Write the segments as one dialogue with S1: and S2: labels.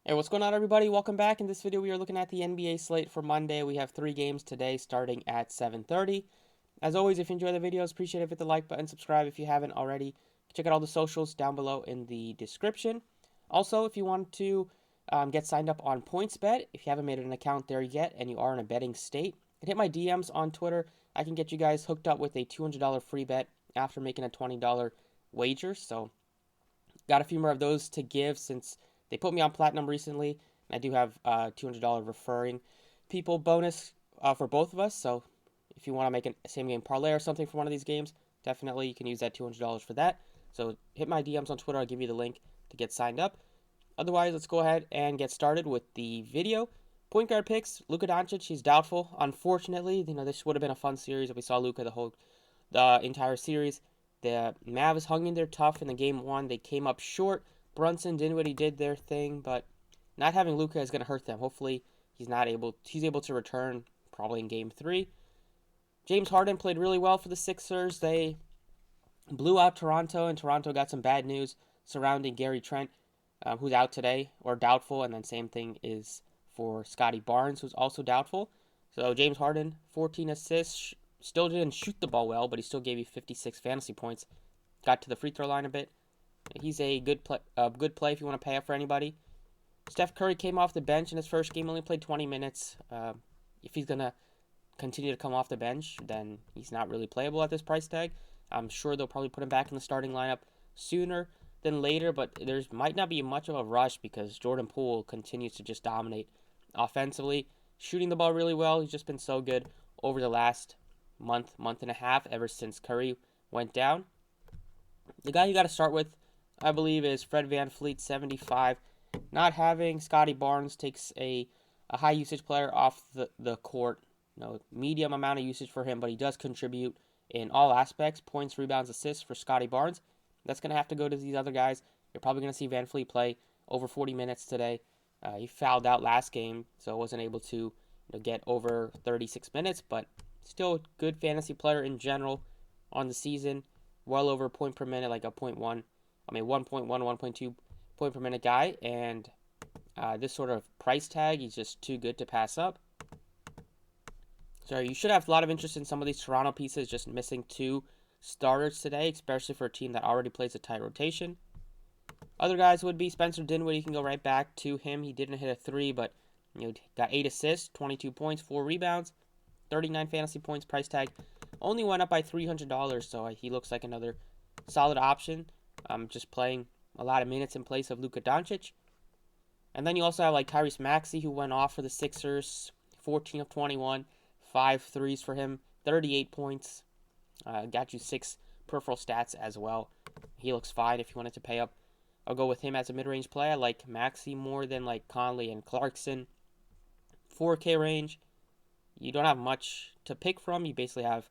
S1: Hey, what's going on, everybody? Welcome back. In this video, we are looking at the NBA slate for Monday. We have 3 games today starting at 7:30. As always, if you enjoy the videos, appreciate it. Hit the like button, subscribe if you haven't already. Check out all the socials down below in the description. Also, if you want to get signed up on PointsBet, if you haven't made an account there yet and you are in a betting state, hit my DMs on Twitter. I can get you guys hooked up with a $200 free bet after making a $20 wager. So, got a few more of those to give since they put me on platinum recently. And I do have $200 referring people bonus for both of us. So if you want to make a same game parlay or something for one of these games, definitely you can use that $200 for that. So hit my DMs on Twitter. I'll give you the link to get signed up. Otherwise, let's go ahead and get started with the video. Point guard picks: Luka Doncic. He's doubtful. Unfortunately, this would have been a fun series if we saw Luka the entire series. The Mavs hung in there tough in the game one. They came up short. Brunson, Dinwiddie did their thing, but not having Luka is going to hurt them. Hopefully, he's able to return probably in game three. James Harden played really well for the Sixers. They blew out Toronto, and Toronto got some bad news surrounding Gary Trent, who's out today or doubtful, and then same thing is for Scotty Barnes, who's also doubtful. So James Harden, 14 assists, still didn't shoot the ball well, but he still gave you 56 fantasy points. Got to the free throw line a bit. He's a good play if you want to pay up for anybody. Steph Curry came off the bench in his first game, only played 20 minutes. If he's going to continue to come off the bench, then he's not really playable at this price tag. I'm sure they'll probably put him back in the starting lineup sooner than later, but there might not be much of a rush because Jordan Poole continues to just dominate offensively, shooting the ball really well. He's just been so good over the last month and a half, ever since Curry went down. The guy you got to start with, I believe, is Fred VanVleet, 75. Not having Scotty Barnes takes a high usage player off the court. Medium amount of usage for him, but he does contribute in all aspects: points, rebounds, assists for Scotty Barnes. That's going to have to go to these other guys. You're probably going to see VanVleet play over 40 minutes today. He fouled out last game, so wasn't able to get over 36 minutes, but still a good fantasy player in general on the season. Well over a point per minute, like 1.1, 1.2 point per minute guy. And this sort of price tag, he's just too good to pass up. So you should have a lot of interest in some of these Toronto pieces, just missing 2 starters today, especially for a team that already plays a tight rotation. Other guys would be Spencer Dinwiddie. You can go right back to him. He didn't hit a 3, but got 8 assists, 22 points, 4 rebounds, 39 fantasy points. Price tag only went up by $300, so he looks like another solid option. Just playing a lot of minutes in place of Luka Doncic. And then you also have like Tyrese Maxey, who went off for the Sixers, 14 of 21, 5 threes for him, 38 points. Got you 6 peripheral stats as well. He looks fine if you wanted to pay up. I'll go with him as a mid-range play. I like Maxey more than like Conley and Clarkson. 4K range. You don't have much to pick from. You basically have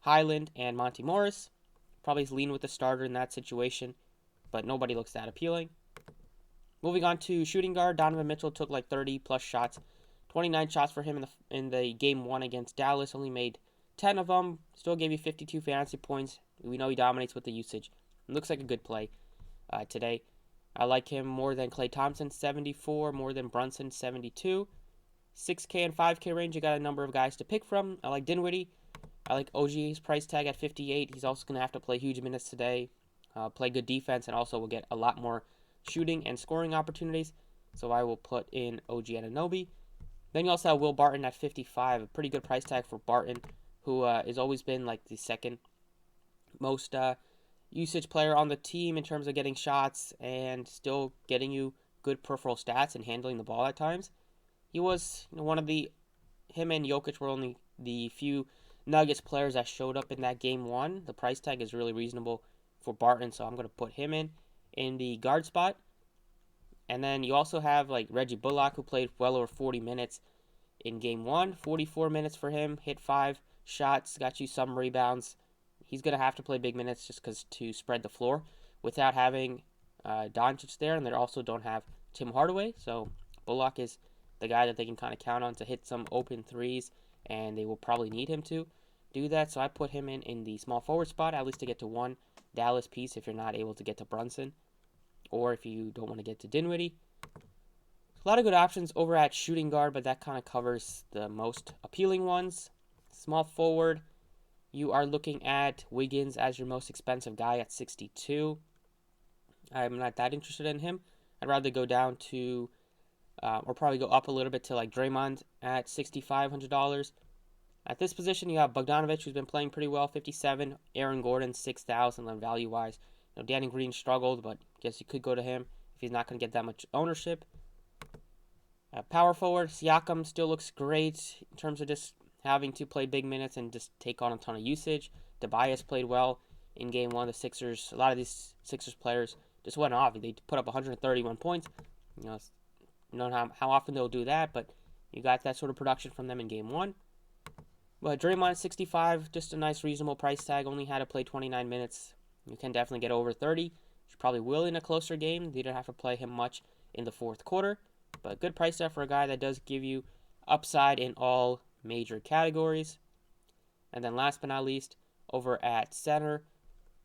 S1: Highland and Monty Morris. Probably lean with the starter in that situation, but nobody looks that appealing. Moving on to shooting guard, Donovan Mitchell took like 30 plus shots, 29 shots for him in the game 1 against Dallas. Only made 10 of them. Still gave you 52 fantasy points. We know he dominates with the usage. It looks like a good play today. I like him more than Klay Thompson, 74, more than Brunson, 72. 6K and 5K range, you got a number of guys to pick from. I like Dinwiddie. I like OG's price tag at 58. He's also going to have to play huge minutes today, play good defense, and also will get a lot more shooting and scoring opportunities. So I will put in OG Anunoby. Then you also have Will Barton at 55. A pretty good price tag for Barton, who has always been like the second most usage player on the team in terms of getting shots and still getting you good peripheral stats and handling the ball at times. He was him and Jokic were only the few Nuggets players that showed up in that game 1. The price tag is really reasonable for Barton, so I'm going to put him in the guard spot. And then you also have like Reggie Bullock, who played well over 40 minutes in game 1. 44 minutes for him, hit 5 shots, got you some rebounds. He's going to have to play big minutes just because to spread the floor without having Doncic there, and they also don't have Tim Hardaway. So Bullock is the guy that they can kind of count on to hit some open threes, and they will probably need him to do that. So I put him in the small forward spot, at least to get to one Dallas piece if you're not able to get to Brunson, or if you don't want to get to Dinwiddie. A lot of good options over at shooting guard, but that kind of covers the most appealing ones. Small forward, you are looking at Wiggins as your most expensive guy at 62. I'm not that interested in him. I'd rather go down to, or probably go up a little bit to like Draymond at $6,500. At this position, you have Bogdanovic, who's been playing pretty well, 57. Aaron Gordon, 6,000 value-wise. Danny Green struggled, but I guess you could go to him if he's not going to get that much ownership. Power forward, Siakam still looks great in terms of just having to play big minutes and just take on a ton of usage. Tobias played well in game one. The Sixers, a lot of these Sixers players just went off. They put up 131 points. You know how often they'll do that, but you got that sort of production from them in game one. But Draymond 65, just a nice reasonable price tag. Only had to play 29 minutes. You can definitely get over 30. You probably will in a closer game. You don't have to play him much in the fourth quarter. But good price tag for a guy that does give you upside in all major categories. And then last but not least, over at center,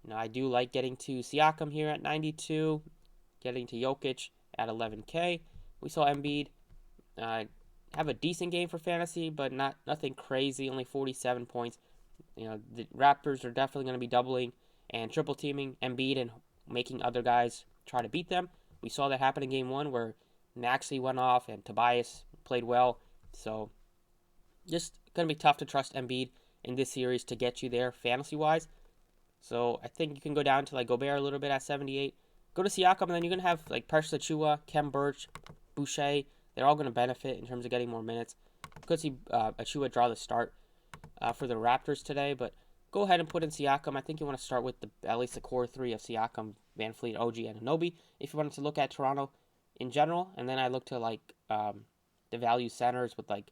S1: I do like getting to Siakam here at 92, getting to Jokic at 11K. We saw Embiid have a decent game for fantasy, but nothing crazy, only 47 points. The Raptors are definitely going to be doubling and triple teaming Embiid and making other guys try to beat them. We saw that happen in game one where Maxey went off and Tobias played well. So just going to be tough to trust Embiid in this series to get you there fantasy-wise. So I think you can go down to like Gobert a little bit at 78. Go to Siakam, and then you're going to have like Precious Achiuwa, Kem Birch, Boucher. They're all going to benefit in terms of getting more minutes. Could see Achiuwa draw the start for the Raptors today, but go ahead and put in Siakam. I think you want to start with at least the core three of Siakam, VanVleet, OG, and Anunoby if you wanted to look at Toronto in general. And then I look to like the value centers with like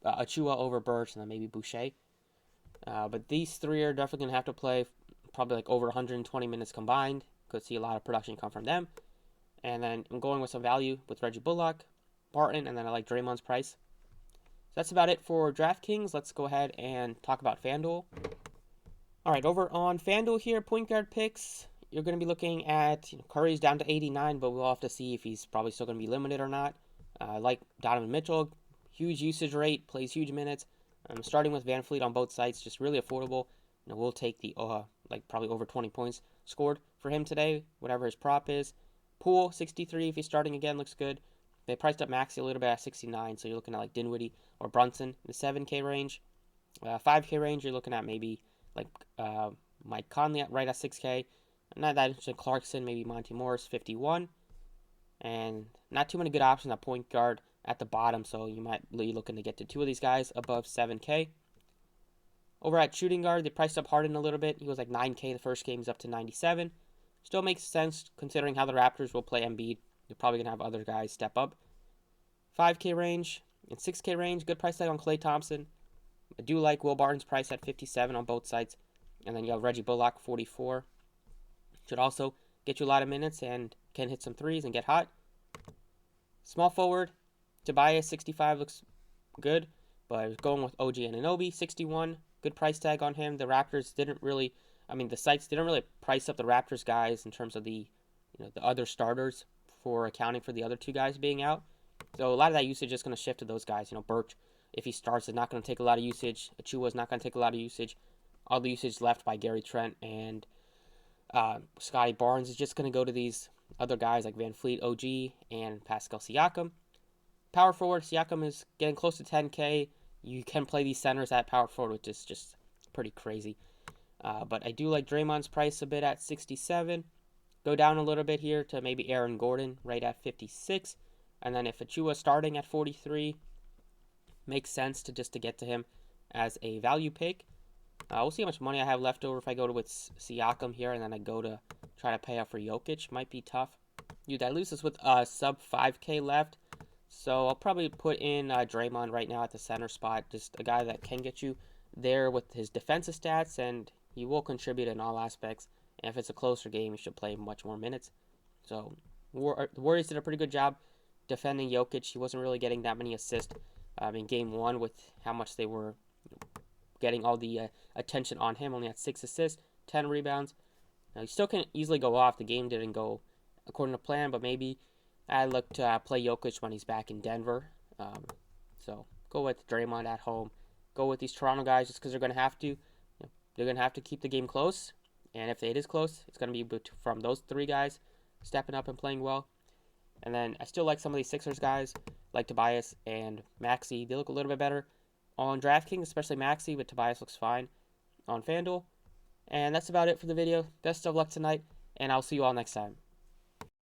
S1: Achiuwa over Birch and then maybe Boucher. But these three are definitely going to have to play probably like over 120 minutes combined. Could see a lot of production come from them. And then I'm going with some value with Reggie Bullock, Barton, and then I like Draymond's price. So that's about it for DraftKings. Let's go ahead and talk about FanDuel. All right, over on FanDuel here, point guard picks. You're going to be looking at Curry's down to 89, but we'll have to see if he's probably still going to be limited or not. Like Donovan Mitchell, huge usage rate, plays huge minutes. Starting with VanVleet on both sides, just really affordable. We'll take the like probably over 20 points scored for him today, whatever his prop is. Poole 63 if he's starting again, looks good. They priced up Maxey a little bit at 69, so you're looking at like Dinwiddie or Brunson in the 7K range. 5K range, you're looking at maybe like Mike Conley right at 6K. Not that interested. Clarkson, maybe Monty Morris 51, and not too many good options at point guard at the bottom, so you might be looking to get to two of these guys above 7K. Over at shooting guard, they priced up Harden a little bit. He was like 9K the first game, he's up to 97. Still makes sense considering how the Raptors will play Embiid. You're probably going to have other guys step up. 5K range and 6K range, good price tag on Klay Thompson. I do like Will Barton's price at 57 on both sides. And then you have Reggie Bullock, 44. Should also get you a lot of minutes and can hit some threes and get hot. Small forward, Tobias, 65 looks good. But I was going with OG and Anunoby, 61. Good price tag on him. The Raptors didn't really, the sites didn't really price up the Raptors guys in terms of the other starters for accounting for the other two guys being out. So a lot of that usage is going to shift to those guys. Birch, if he starts, is not going to take a lot of usage. Achiuwa is not going to take a lot of usage. All the usage left by Gary Trent and Scotty Barnes is just going to go to these other guys like VanVleet, OG, and Pascal Siakam. Power forward, Siakam is getting close to 10K. You can play these centers at power forward, which is just pretty crazy. But I do like Draymond's price a bit at 67. Go down a little bit here to maybe Aaron Gordon right at 56. And then if Achiuwa starting at 43, makes sense to get to him as a value pick. We'll see how much money I have left over if I go with Siakam here and then I go to try to pay out for Jokic. Might be tough. I lose this with sub 5K left. So I'll probably put in Draymond right now at the center spot. Just a guy that can get you there with his defensive stats, and he will contribute in all aspects. And if it's a closer game, you should play much more minutes. So the Warriors did a pretty good job defending Jokic. He wasn't really getting that many assists in game one with how much they were getting all the attention on him. Only had 6 assists, 10 rebounds. Now, he still can easily go off. The game didn't go according to plan, but maybe I look to play Jokic when he's back in Denver. So go with Draymond at home. Go with these Toronto guys just because they're going to have to. They're going to have to keep the game close. And if it is close, it's going to be from those three guys stepping up and playing well. And then I still like some of these Sixers guys, like Tobias and Maxey. They look a little bit better on DraftKings, especially Maxey, but Tobias looks fine on FanDuel. And that's about it for the video. Best of luck tonight, and I'll see you all next time.